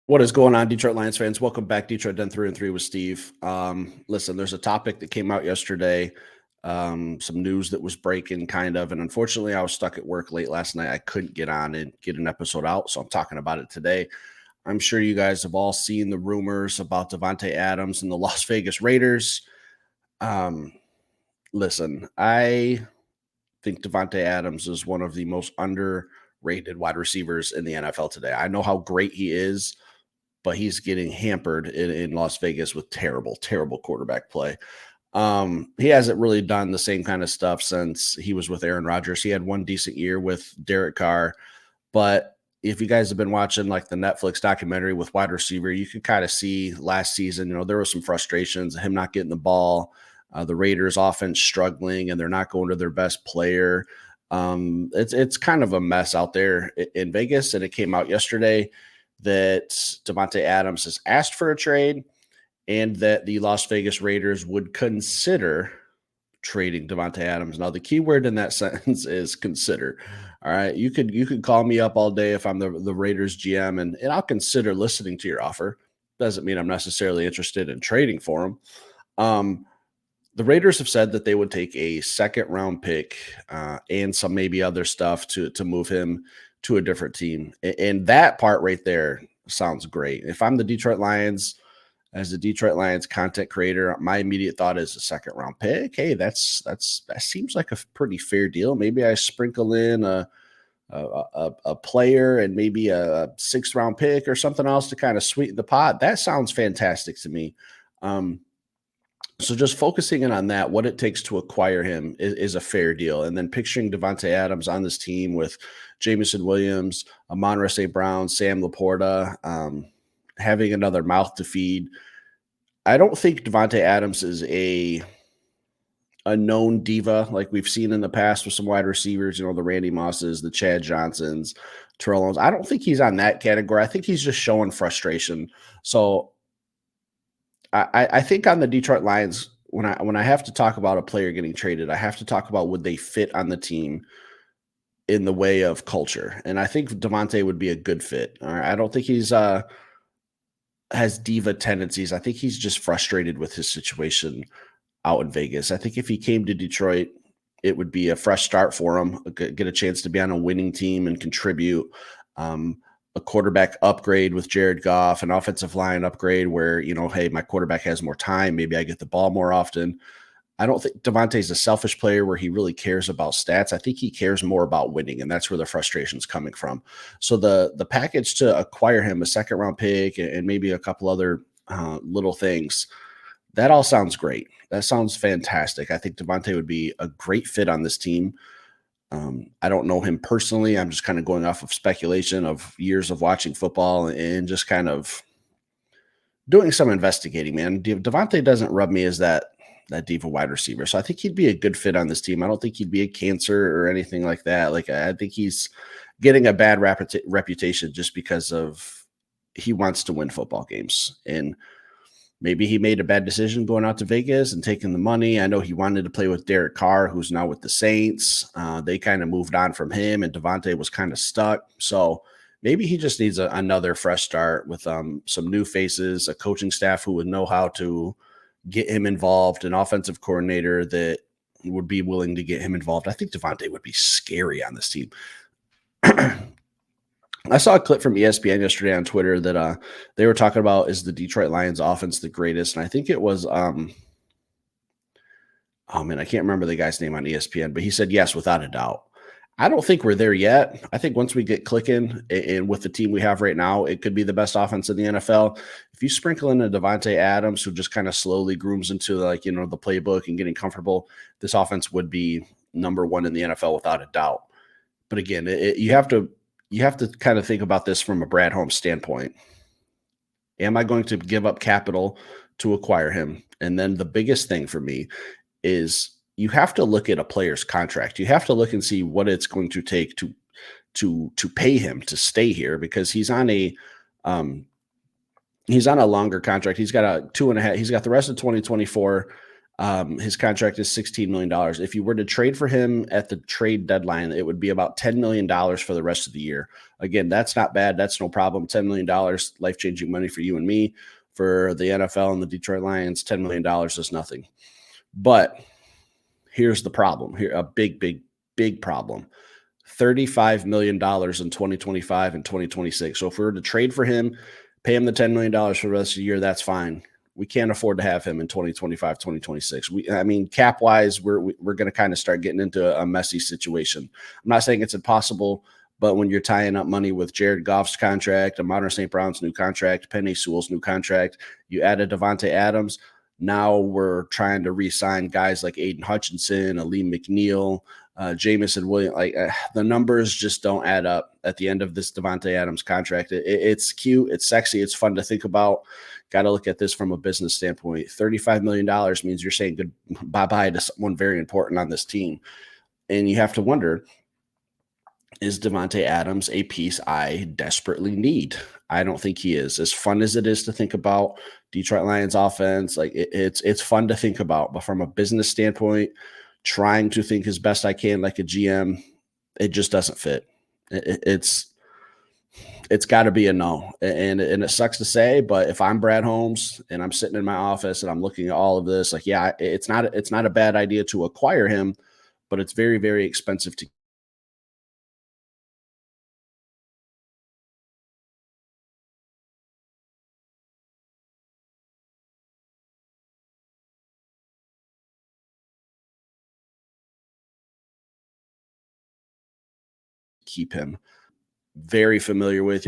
What is going on, Detroit Lions fans? Welcome back. Detroit done 3-3 with Steve. Listen, there's a topic that came out yesterday, some news that was breaking kind of, and unfortunately I was stuck at work late last night. I couldn't get on and get an episode out, so I'm talking about it today. I'm sure you guys have all seen the rumors about Davante Adams and the Las Vegas Raiders. Listen, I think Davante Adams is one of the most underrated wide receivers in the NFL today. I know how great he is, but he's getting hampered in Las Vegas with terrible, terrible quarterback play. He hasn't really done the same kind of stuff since he was with Aaron Rodgers. He had one decent year with Derek Carr, but if you guys have been watching like the Netflix documentary with wide receiver, you could kind of see last season, there was some frustrations, him not getting the ball, the Raiders offense struggling, and they're not going to their best player. It's kind of a mess out there in Vegas, and it came out yesterday that Davante Adams has asked for a trade and that the Las Vegas Raiders would consider trading Davante Adams. Now, the key word in that sentence is consider. All right. You could call me up all day if I'm the Raiders GM and I'll consider listening to your offer. Doesn't mean I'm necessarily interested in trading for him. The Raiders have said that they would take a second-round pick and some maybe other stuff to move him to a different team. And that part right there sounds great. If I'm the Detroit Lions, as a Detroit Lions content creator, my immediate thought is a second-round pick. Hey, that seems like a pretty fair deal. Maybe I sprinkle in a player and maybe a sixth-round pick or something else to kind of sweeten the pot. That sounds fantastic to me. So just focusing in on that, what it takes to acquire him is a fair deal. And then picturing Davante Adams on this team with Jameson Williams, Amon-Ra St. Brown, Sam Laporta, having another mouth to feed. I don't think Davante Adams is a known diva like we've seen in the past with some wide receivers, the Randy Mosses, the Chad Johnsons, Terrell Owens. I don't think he's on that category. I think he's just showing frustration. So I think on the Detroit Lions, when I have to talk about a player getting traded, I have to talk about would they fit on the team in the way of culture. And I think Davante would be a good fit. All right? I don't think he's has diva tendencies. I think he's just frustrated with his situation out in Vegas. I think if he came to Detroit, it would be a fresh start for him, get a chance to be on a winning team and contribute. A quarterback upgrade with Jared Goff, an offensive line upgrade where, hey, my quarterback has more time. Maybe I get the ball more often. I don't think Davante's a selfish player where he really cares about stats. I think he cares more about winning, and that's where the frustration is coming from. So the package to acquire him, a second-round pick and maybe a couple other little things, that all sounds great. That sounds fantastic. I think Davante would be a great fit on this team. I don't know him personally. I'm just kind of going off of speculation of years of watching football and just kind of doing some investigating, man. Davante doesn't rub me as that diva wide receiver. So I think he'd be a good fit on this team. I don't think he'd be a cancer or anything like that. Like, I think he's getting a bad reputation just because of he wants to win football games. And maybe he made a bad decision going out to Vegas and taking the money. I know he wanted to play with Derek Carr, who's now with the Saints. They kind of moved on from him, and Davante was kind of stuck. So maybe he just needs another fresh start with some new faces, a coaching staff who would know how to get him involved, an offensive coordinator that would be willing to get him involved. I think Davante would be scary on this team. I saw a clip from ESPN yesterday on Twitter that they were talking about, is the Detroit Lions offense the greatest? And I think it was, I can't remember the guy's name on ESPN, but he said, yes, without a doubt. I don't think we're there yet. I think once we get clicking and with the team we have right now, it could be the best offense in the NFL. If you sprinkle in a Davante Adams who just kind of slowly grooms into the playbook and getting comfortable, this offense would be number one in the NFL without a doubt. But again, you have to kind of think about this from a Brad Holmes standpoint. Am I going to give up capital to acquire him? And then the biggest thing for me is you have to look at a player's contract. You have to look and see what it's going to take to to pay him to stay here because um he's on a longer contract. He's got a two and a half. He's got the rest of 2024. His contract is $16 million. If you were to trade for him at the trade deadline, it would be about $10 million for the rest of the year. Again, that's not bad. That's no problem. $10 million, life changing money for you and me. For the NFL and the Detroit Lions, $10 million is nothing. But here's the problem. Here, a big, big, big problem. $35 million in 2025 and 2026. So if we were to trade for him, pay him the $10 million for the rest of the year, that's fine. We can't afford to have him in 2025, 2026. I mean, cap wise, we're going to kind of start getting into a messy situation. I'm not saying it's impossible, but when you're tying up money with Jared Goff's contract, Amon St. Brown's new contract, Penny Sewell's new contract, you added Davante Adams. Now we're trying to re-sign guys like Aiden Hutchinson, Aleem McNeil, Jamison Williams. The numbers just don't add up at the end of this Davante Adams contract. It's cute, it's sexy, it's fun to think about. Got to look at this from a business standpoint. $35 million means you're saying good bye-bye to someone very important on this team. And you have to wonder, is Davante Adams a piece I desperately need? I don't think he is. As fun as it is to think about Detroit Lions offense, it's fun to think about, but from a business standpoint, trying to think as best I can like a GM, it just doesn't fit. It's got to be a no, and it sucks to say, but if I'm Brad Holmes and I'm sitting in my office and I'm looking at all of this, yeah, it's not a bad idea to acquire him, but it's very, very expensive to keep him. Very familiar with you.